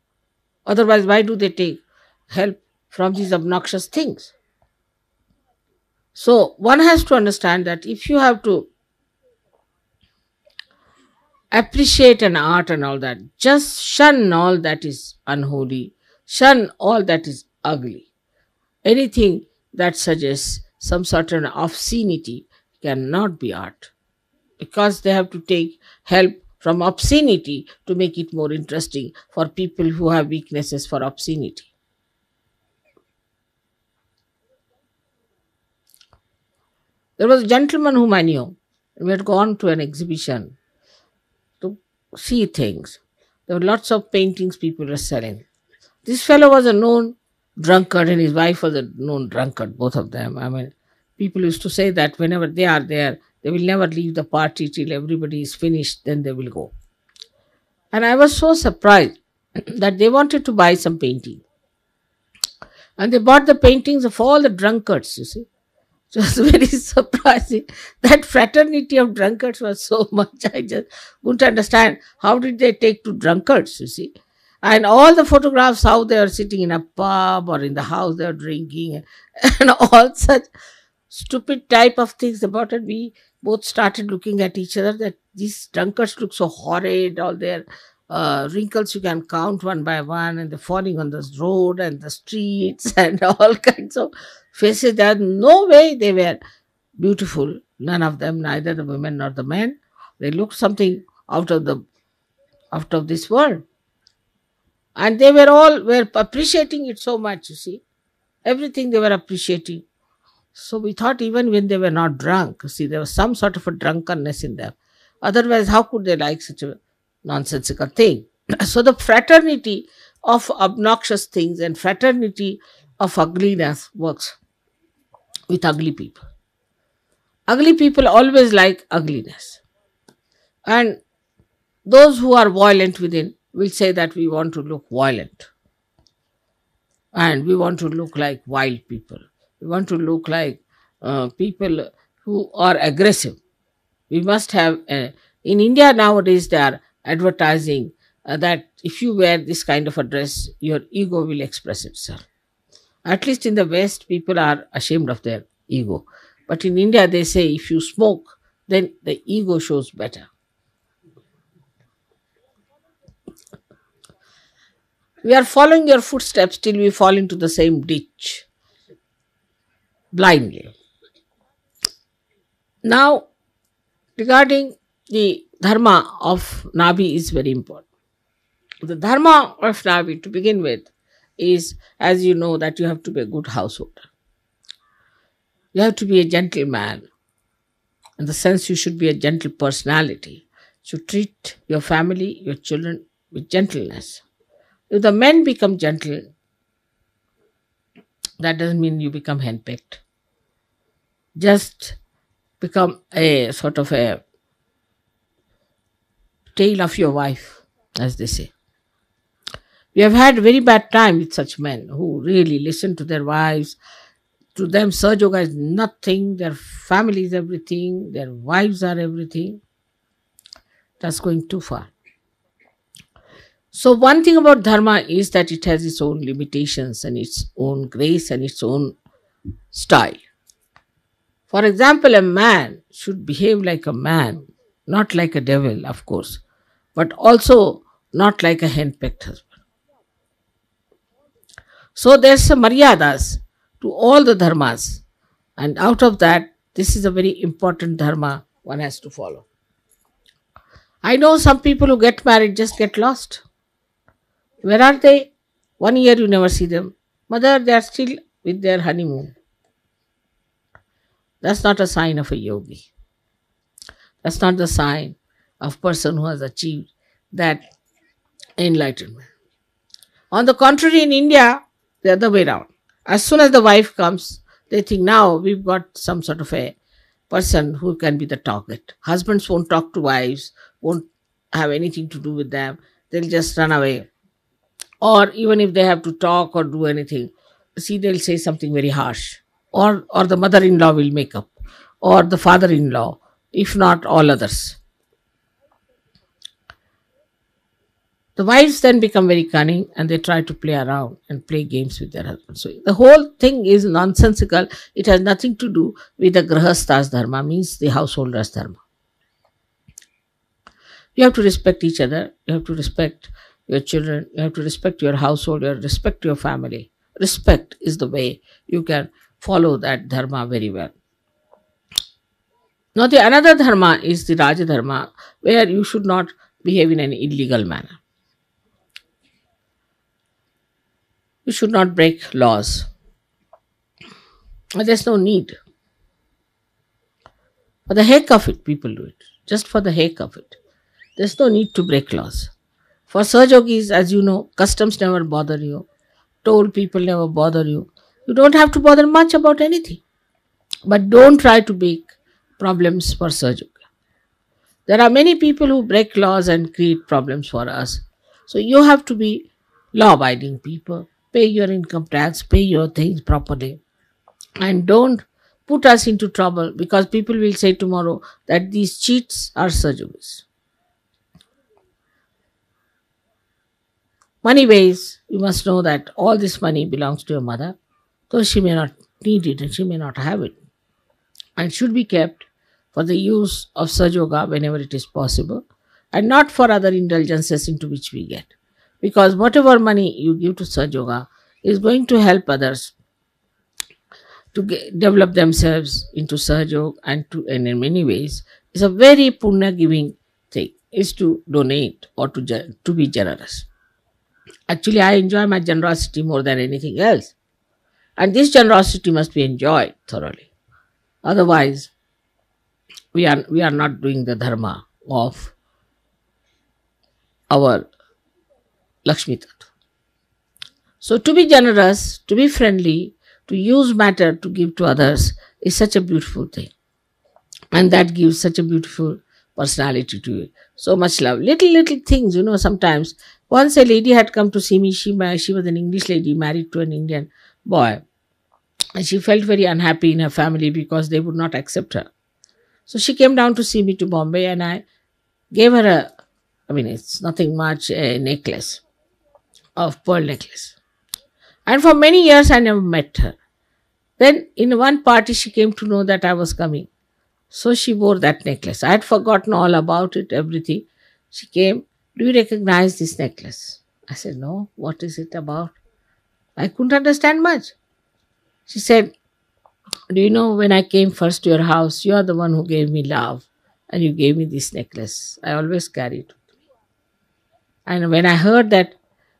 Otherwise, why do they take help from these obnoxious things? So, one has to understand that if you have to appreciate an art and all that, just shun all that is unholy, shun all that is ugly. Anything that suggests some certain obscenity cannot be art, because they have to take help from obscenity to make it more interesting for people who have weaknesses for obscenity. There was a gentleman whom I knew. We had gone to an exhibition to see things. There were lots of paintings people were selling. This fellow was a known drunkard and his wife was a known drunkard, both of them. I mean, people used to say that whenever they are there, they will never leave the party till everybody is finished, then they will go. And I was so surprised that they wanted to buy some painting. And they bought the paintings of all the drunkards, you see. It was very surprising. That fraternity of drunkards was so much. I just couldn't understand how did they take to drunkards, you see. And all the photographs, how they are sitting in a pub or in the house, they are drinking and all such stupid type of things about it. We both started looking at each other that these drunkards look so horrid, all their wrinkles you can count one by one, and they're falling on the road and the streets and all kinds of faces. There no way they were beautiful, none of them, neither the women nor the men. They looked something out of this world. And they were appreciating it so much, you see. Everything they were appreciating. So we thought even when they were not drunk, see, there was some sort of a drunkenness in them. Otherwise, how could they like such a nonsensical thing? So the fraternity of obnoxious things and fraternity of ugliness works with ugly people. Ugly people always like ugliness. And those who are violent within will say that we want to look violent. And we want to look like wild people. We want to look like people who are aggressive. We must have, in India nowadays, they are advertising that if you wear this kind of a dress, your ego will express itself. At least in the West, people are ashamed of their ego. But in India, they say if you smoke, then the ego shows better. We are following your footsteps till we fall into the same ditch blindly. Now, regarding the dharma of Nabi is very important. The dharma of Nabi, to begin with, is, as you know, that you have to be a good householder. You have to be a gentleman. In the sense, you should be a gentle personality. You should treat your family, your children with gentleness. If the men become gentle, that doesn't mean you become henpecked. Just become a sort of a tail of your wife, as they say. We have had very bad time with such men who really listen to their wives. To them, Sahaja Yoga is nothing, their family is everything, their wives are everything. That's going too far. So one thing about dharma is that it has its own limitations and its own grace and its own style. For example, a man should behave like a man, not like a devil, of course, but also not like a henpecked husband. So there's some maryadas to all the dharmas, and out of that This is a very important dharma one has to follow. I know some people who get married just get lost. Where are they? 1 year you never see them. Mother, they are still with their honeymoon. That's not a sign of a yogi. That's not the sign of person who has achieved that enlightenment. On the contrary, in India, the other way around. As soon as the wife comes, they think now we've got some sort of a person who can be the target. Husbands won't talk to wives, won't have anything to do with them. They'll just run away. Or even if they have to talk or do anything, see, they'll say something very harsh. Or the mother-in-law will make up. Or the father-in-law, if not all others. The wives then become very cunning and they try to play around and play games with their husbands. So the whole thing is nonsensical. It has nothing to do with the grahasthas dharma, means the householder's dharma. You have to respect each other. You have to respect your children. You have to respect your household. You have to respect your family. Respect is the way you can follow that dharma very well. Now the another dharma is the Raja dharma, where you should not behave in an illegal manner. You should not break laws. There's no need. For the heck of it, people do it. Just for the heck of it. There's no need to break laws. For Sahajogis, as you know, customs never bother you. Told people never bother you. You don't have to bother much about anything. But don't try to make problems for Sahajoga. There are many people who break laws and create problems for us. So you have to be law-abiding people. Pay your income tax, pay your things properly. And don't put us into trouble, because people will say tomorrow that these cheats are Sahajogis. Money ways, you must know that all this money belongs to your mother, though she may not need it and she may not have it, and should be kept for the use of Sahajoga whenever it is possible, and not for other indulgences into which we get. Because whatever money you give to Sahajoga is going to help others to develop themselves into Sahajog, and in many ways is a very punya giving thing, is to donate or to be generous. Actually, I enjoy my generosity more than anything else. And this generosity must be enjoyed thoroughly. Otherwise, we are not doing the dharma of our Lakshmi Tattva. So to be generous, to be friendly, to use matter to give to others is such a beautiful thing. And that gives such a beautiful personality to it. So much love. Little things, sometimes. Once a lady had come to see me. She was an English lady married to an Indian boy. And she felt very unhappy in her family because they would not accept her. So she came down to see me to Bombay, and I gave her it's nothing much, a necklace, of pearl necklace. And for many years I never met her. Then in one party she came to know that I was coming. So she wore that necklace. I had forgotten all about it, everything. She came, "Do you recognize this necklace?" I said, "No, what is it about?" I couldn't understand much. She said, "Do you know, when I came first to your house, you are the one who gave me love, and you gave me this necklace. I always carry it with me. And when I heard that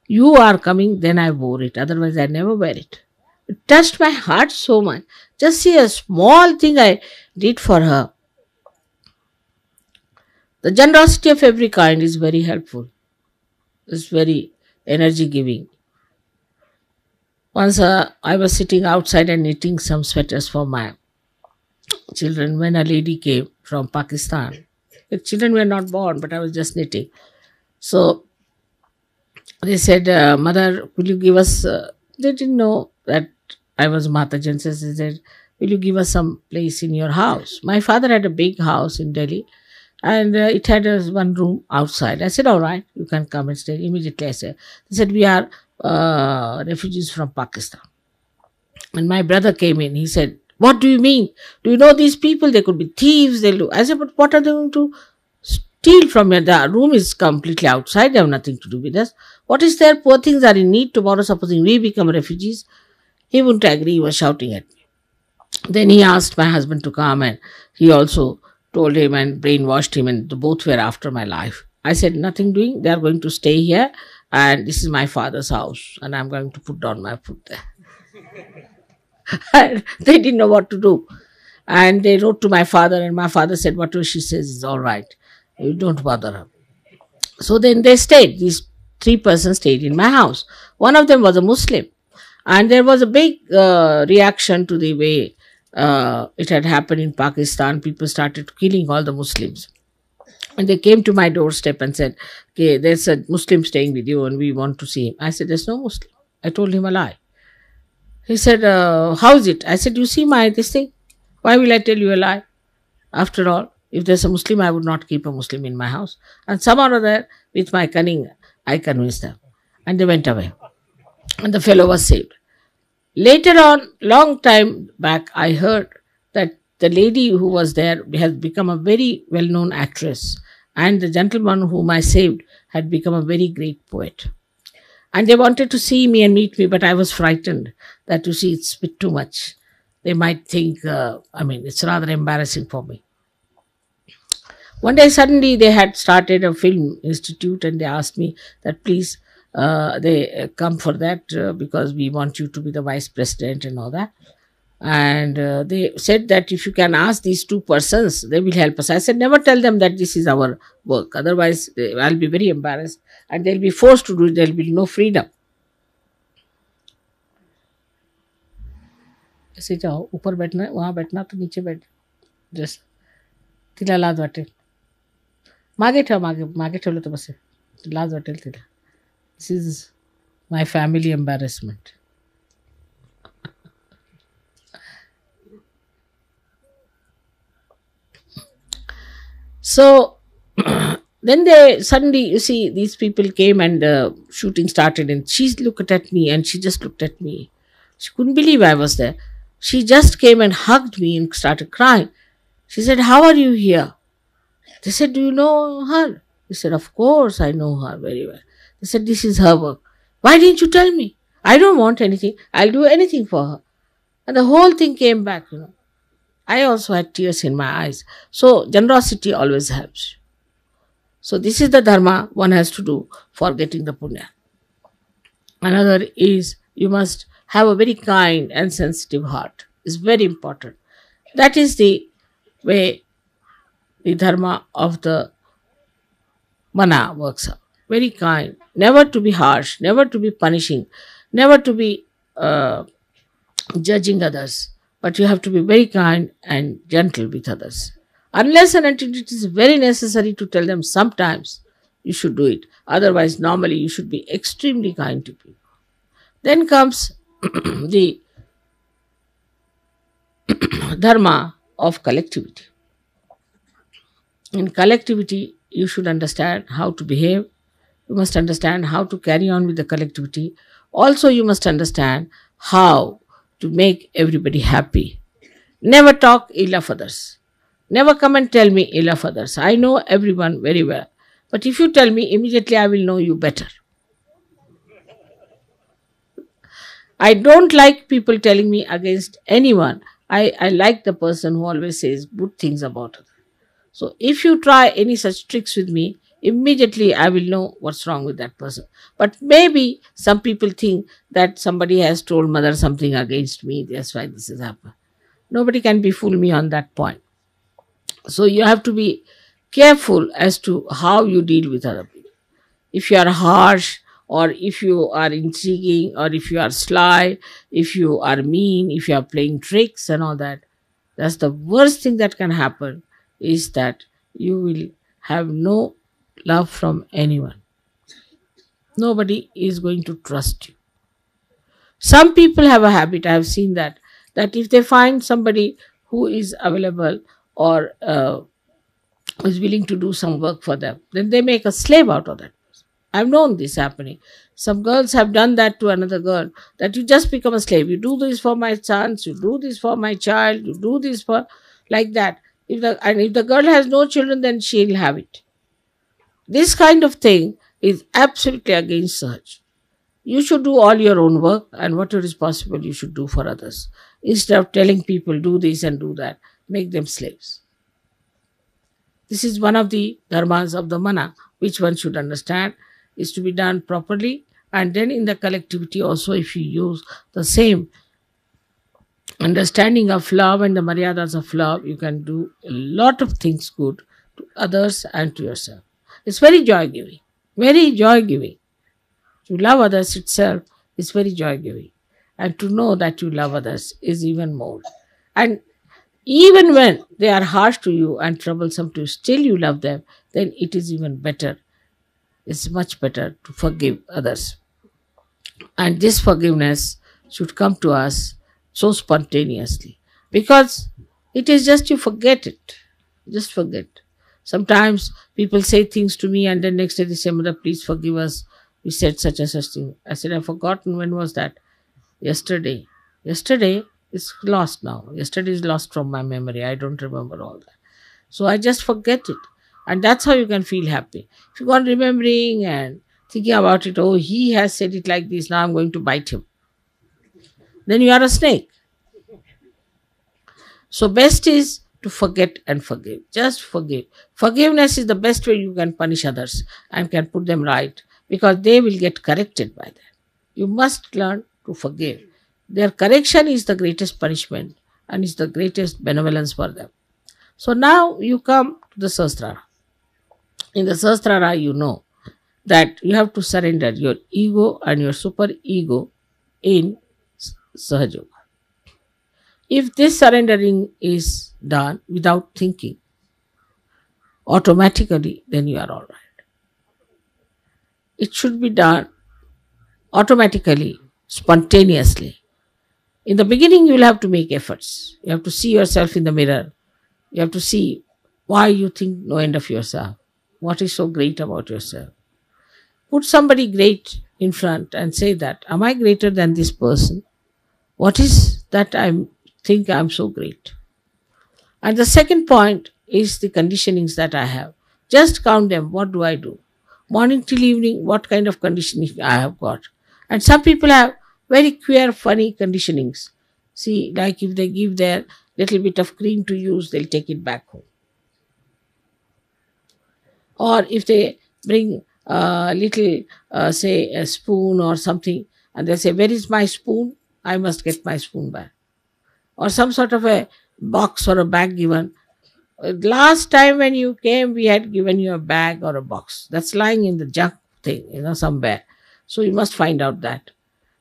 you are coming, then I wore it. Otherwise, I never wear it." It touched my heart so much. Just see, a small thing I did for her. The generosity of every kind is very helpful. It's very energy giving. Once I was sitting outside and knitting some sweaters for my children when a lady came from Pakistan. The children were not born, but I was just knitting. So they said, "Mother, will you give us..." They didn't know that I was Matajan. So they said, "Will you give us some place in your house?" My father had a big house in Delhi, and it had one room outside. I said, "All right, you can come and stay." Immediately I said, they said, "We are refugees from Pakistan." And my brother came in. He said, "What do you mean? Do you know these people? They could be thieves. They'll do..." I said, "But what are they going to steal from here? The room is completely outside. They have nothing to do with us. What is their poor things are in need tomorrow, supposing we become refugees?" He wouldn't agree. He was shouting at me. Then he asked my husband to come, and he also told him and brainwashed him, and both were after my life. I said, nothing doing. They are going to stay here, and this is my father's house, and I'm going to put down my foot there. And they didn't know what to do. And they wrote to my father, and my father said, whatever she says is all right. You don't bother her. So then they stayed. These three persons stayed in my house. One of them was a Muslim. And there was a big reaction to the way it had happened in Pakistan. People started killing all the Muslims. And they came to my doorstep and said, okay, there's a Muslim staying with you and we want to see him. I said, there's no Muslim. I told him a lie. He said, how is it? I said, you see my this thing? Why will I tell you a lie? After all, if there's a Muslim, I would not keep a Muslim in my house. And somehow or other, with my cunning, I convinced them. And they went away. And the fellow was saved. Later on, long time back, I heard that the lady who was there has become a very well-known actress. And the gentleman whom I saved had become a very great poet. And they wanted to see me and meet me, but I was frightened that, you see, it's a bit too much. They might think, it's rather embarrassing for me. One day, suddenly, they had started a film institute and they asked me that, please, they come for that because we want you to be the vice president and all that. And they said that if you can ask these two persons, they will help us. I said, never tell them that this is our work. Otherwise, I'll be very embarrassed and they'll be forced to do it. There'll be no freedom. ऐसे जाओ, ऊपर बैठना है, वहाँ बैठना तो नीचे बैठ जस्ट तिला लाज वाटेल मागे ठेव मागे ठेवलं तर बसे लाज वाटेल तिला this is my family embarrassment so then they suddenly, you see, these people came and shooting started and she looked at me and she just looked at me. She couldn't believe I was there. She just came and hugged me and started crying. She said, how are you here? They said, do you know her? He said, of course I know her very well. They said, this is her work. Why didn't you tell me? I don't want anything. I'll do anything for her. And the whole thing came back, I also had tears in my eyes. So generosity always helps. So this is the dharma one has to do for getting the punya. Another is you must have a very kind and sensitive heart. It's very important. That is the way the dharma of the mana works out. Very kind, never to be harsh, never to be punishing, never to be judging others. But you have to be very kind and gentle with others. Unless and until it is very necessary to tell them sometimes, you should do it. Otherwise, normally you should be extremely kind to people. Then comes the dharma of collectivity. In collectivity, you should understand how to behave. You must understand how to carry on with the collectivity. Also, you must understand how to make everybody happy. Never talk ill of others. Never come and tell me ill of others. I know everyone very well. But if you tell me, immediately I will know you better. I don't like people telling me against anyone. I like the person who always says good things about others. So if you try any such tricks with me, immediately I will know what's wrong with that person. But maybe some people think that somebody has told mother something against me. That's why this has happened. Nobody can befool me on that point. So you have to be careful as to how you deal with other people. If you are harsh, or if you are intriguing, or if you are sly, if you are mean, if you are playing tricks and all that, that's the worst thing that can happen, is that you will have no love from anyone. Nobody is going to trust you. Some people have a habit, I have seen that if they find somebody who is available or is willing to do some work for them, then they make a slave out of that. I've known this happening. Some girls have done that to another girl, that you just become a slave. You do this for my sons, you do this for my child, you do this for, like that. If the girl has no children, then she'll have it. This kind of thing is absolutely against Sahaj. You should do all your own work, and whatever is possible, you should do for others. Instead of telling people, do this and do that, make them slaves. This is one of the dharmas of the mana, which one should understand is to be done properly. And then in the collectivity also, if you use the same understanding of love and the maryadas of love, you can do a lot of things good to others and to yourself. It's very joy giving, very joy giving. To love others itself is very joy giving. And to know that you love others is even more. And even when they are harsh to you and troublesome to you, still you love them, then it is even better. It's much better to forgive others. And this forgiveness should come to us so spontaneously, because it is just you forget it. Just forget. Sometimes people say things to me and then next day they say, Mother, please forgive us. We said such and such thing. I said, I've forgotten. When was that? Yesterday. Yesterday is lost now. Yesterday is lost from my memory. I don't remember all that. So I just forget it. And that's how you can feel happy. If you go on remembering and thinking about it, oh, he has said it like this, now I'm going to bite him, then you are a snake. So best is to forget and forgive. Just forgive. Forgiveness is the best way you can punish others and can put them right, because they will get corrected by that. You must learn to forgive. Their correction is the greatest punishment and is the greatest benevolence for them. So now you come to the Sahasrara. In the Sahasrara, you know that you have to surrender your ego and your super ego in Sahaja Yoga. If this surrendering is done without thinking, automatically, then you are all right. It should be done automatically, spontaneously. In the beginning, you will have to make efforts. You have to see yourself in the mirror. You have to see why you think no end of yourself. What is so great about yourself? Put somebody great in front and say that, am I greater than this person? What is that I think I'm so great? And the second point is the conditionings that I have. Just count them. What do I do? Morning till evening, what kind of conditioning I have got? And some people have very queer, funny conditionings. See, like if they give their little bit of cream to use, they'll take it back home. Or if they bring a little, say, a spoon or something, and they say, where is my spoon? I must get my spoon back. Or some sort of a box or a bag given. Last time when you came, we had given you a bag or a box. That's lying in the junk thing, somewhere. So you must find out that.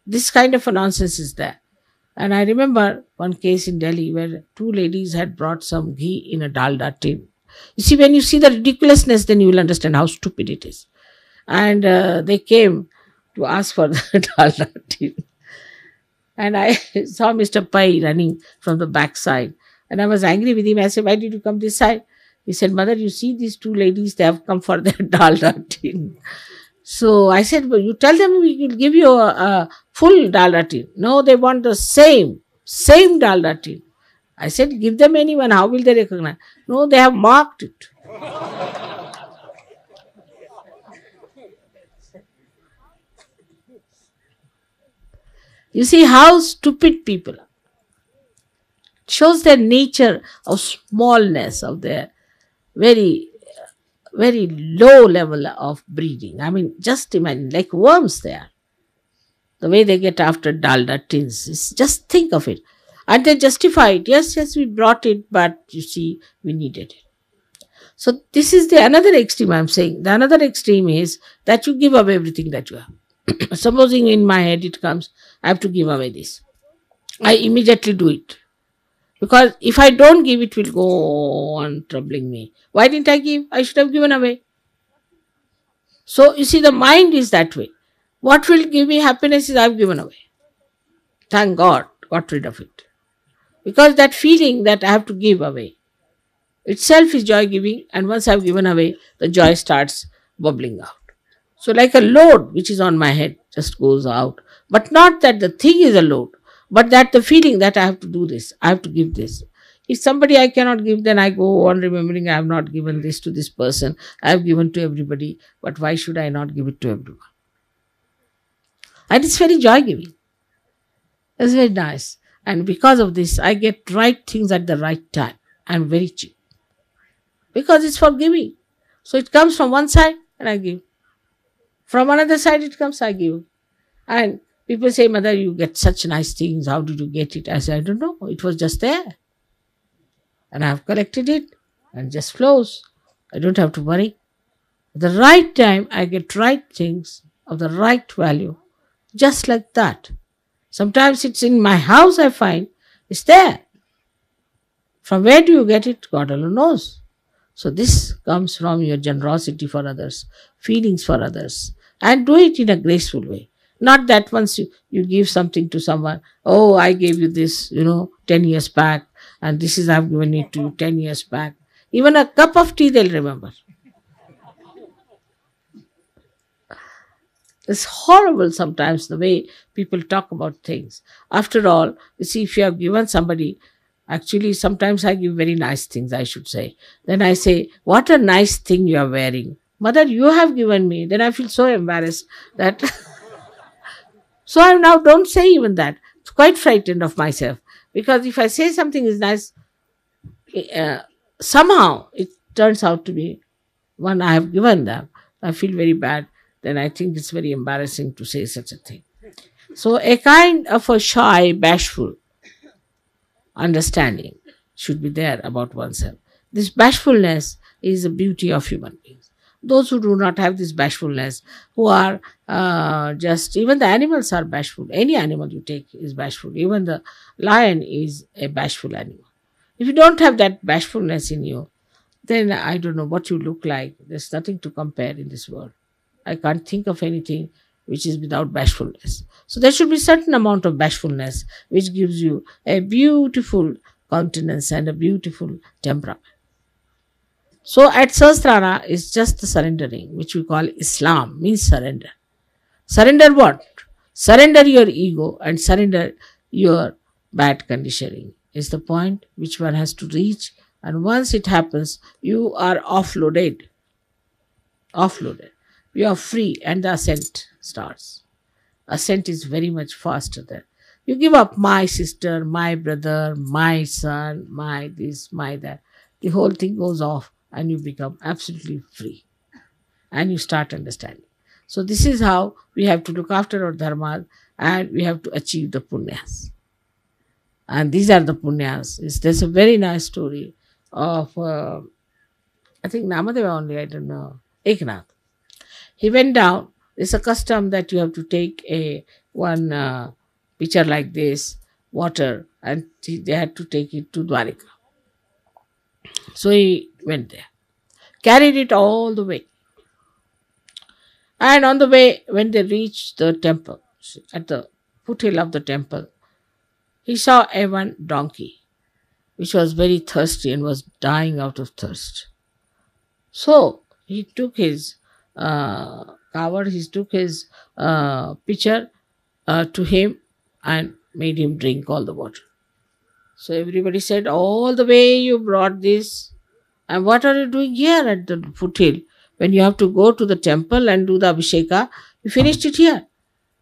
This kind of a nonsense is there. And I remember one case in Delhi where two ladies had brought some ghee in a dalda tin. You see, when you see the ridiculousness, then you will understand how stupid it is. And they came to ask for the dalda tin. And I saw Mr. Pai running from the back side. And I was angry with him. I said, why did you come this side? He said, Mother, you see these two ladies, they have come for their dalda tin. So I said, well, you tell them we will give you a full dalda tin. No, they want the same dalda tin. I said, give them anyone, how will they recognize? No, they have marked it. You see how stupid people are. It shows their nature of smallness, of their very, very low level of breeding. I mean, just imagine, like worms they are. The way they get after dalda tins, just think of it. And they justify it. Yes, we brought it, but you see, we needed it. So this is the another extreme I'm saying. The another extreme is that you give away everything that you have. Supposing in my head it comes, I have to give away this. I immediately do it. Because if I don't give, it will go on troubling me. Why didn't I give? I should have given away. So you see, the mind is that way. What will give me happiness is I've given away. Thank God, got rid of it. Because that feeling that I have to give away itself is joy giving, and once I've given away, the joy starts bubbling out. So like a load which is on my head just goes out. But not that the thing is a load, but that the feeling that I have to do this, I have to give this. If somebody I cannot give, then I go on remembering I have not given this to this person. I have given to everybody, but why should I not give it to everyone? And it's very joy giving. It's very nice. And because of this, I get right things at the right time and very cheap. Because it's for giving. So it comes from one side and I give. From another side it comes, I give. And people say, Mother, you get such nice things. How did you get it? I say, I don't know. It was just there. And I have collected it and just flows. I don't have to worry. At the right time, I get right things of the right value. Just like that. Sometimes it's in my house, I find. It's there. From where do you get it? God alone knows. So this comes from your generosity for others, feelings for others, and do it in a graceful way. Not that once you give something to someone, oh, I gave you this, 10 years back, and this is I've given it to you 10 years back. Even a cup of tea they'll remember. It's horrible sometimes the way people talk about things. After all, you see, if you have given somebody, actually, sometimes I give very nice things, I should say. Then I say, what a nice thing you are wearing. Mother, you have given me. Then I feel so embarrassed that. So I now don't say even that. It's quite frightened of myself. Because if I say something is nice, uh, somehow it turns out to be one I have given them. I feel very bad. Then I think it's very embarrassing to say such a thing. So a kind of a shy, bashful understanding should be there about oneself. This bashfulness is the beauty of human beings. Those who do not have this bashfulness, who are just, even the animals are bashful. Any animal you take is bashful. Even the lion is a bashful animal. If you don't have that bashfulness in you, then I don't know what you look like. There's nothing to compare in this world. I can't think of anything which is without bashfulness. So there should be certain amount of bashfulness which gives you a beautiful countenance and a beautiful temperament. So at Sahasrara is just the surrendering, which we call Islam, means surrender. Surrender what? Surrender your ego and surrender your bad conditioning is the point which one has to reach. And once it happens, you are offloaded. Offloaded. You are free and the ascent starts. Ascent is very much faster there. You give up my sister, my brother, my son, my this, my that. The whole thing goes off and you become absolutely free. And you start understanding. So this is how we have to look after our dharma and we have to achieve the punyas. And these are the punyas. There's a very nice story of, I think Namadeva only, I don't know, Eknath. He went down. It's a custom that you have to take a one pitcher like this, water, and they had to take it to Dwarika. So he went there, carried it all the way. And on the way, when they reached the temple, at the foothill of the temple, he saw a one donkey, which was very thirsty and was dying out of thirst. So he took his cover, he took his pitcher to him and made him drink all the water. So everybody said, all the way you brought this, and what are you doing here at the foothill? When you have to go to the temple and do the Abhisheka, you finished it here.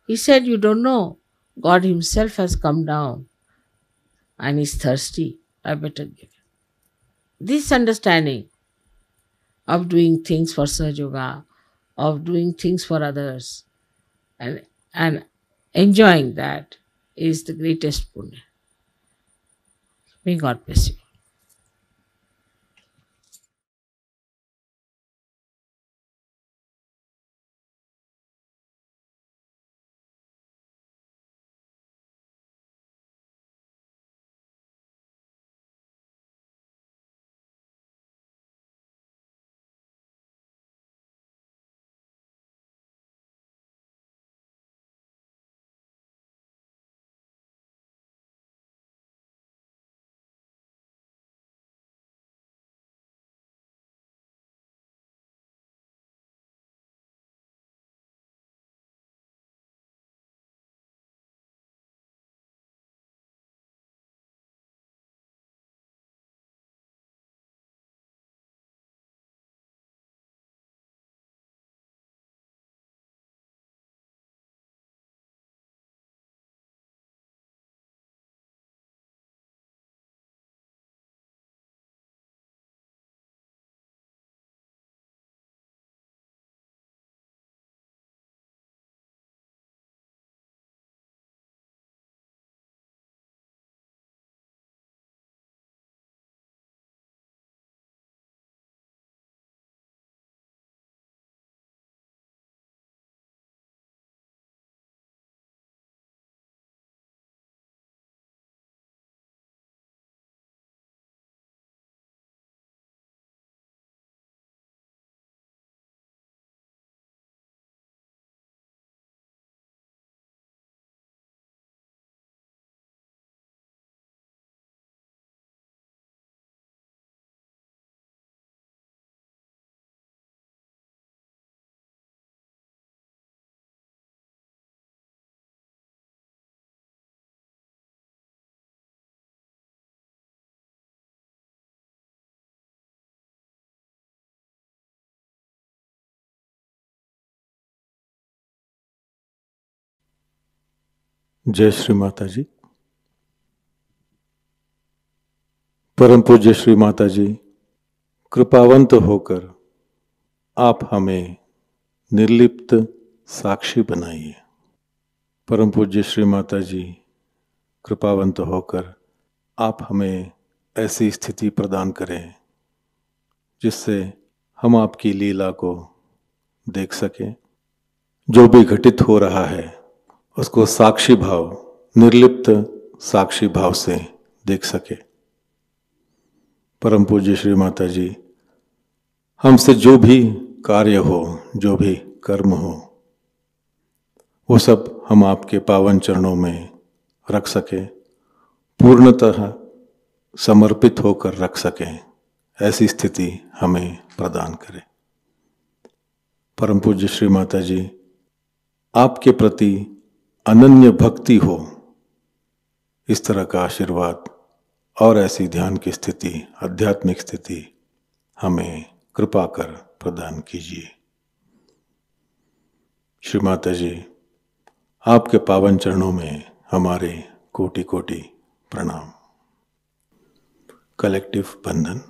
He said, you don't know. God himself has come down and is thirsty. I better give him. This understanding of doing things for Sahaja Yoga, of doing things for others, and enjoying that is the greatest punya. May God bless you. जय श्री माता जी। परम पूज्य श्री माता जी, कृपावंत होकर आप हमें निर्लिप्त साक्षी बनाइए। परम पूज्य श्री माता जी, कृपावंत होकर आप हमें ऐसी स्थिति प्रदान करें जिससे हम आपकी लीला को देख सकें। जो भी घटित हो रहा है उसको साक्षी भाव, निर्लिप्त साक्षी भाव से देख सके। परम पूज्य श्री माता जी, हमसे जो भी कार्य हो, जो भी कर्म हो, वो सब हम आपके पावन चरणों में रख सके, पूर्णतः समर्पित होकर रख सकें, ऐसी स्थिति हमें प्रदान करें। परम पूज्य श्री माता जी, आपके प्रति अनन्य भक्ति हो, इस तरह का आशीर्वाद और ऐसी ध्यान की स्थिति, आध्यात्मिक स्थिति हमें कृपा कर प्रदान कीजिए। श्री माता जी, आपके पावन चरणों में हमारे कोटि कोटि प्रणाम। कलेक्टिव बंधन।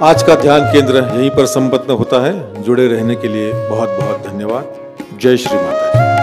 आज का ध्यान केंद्र यहीं पर संपन्न होता है। जुड़े रहने के लिए बहुत बहुत धन्यवाद। जय श्री माता जी।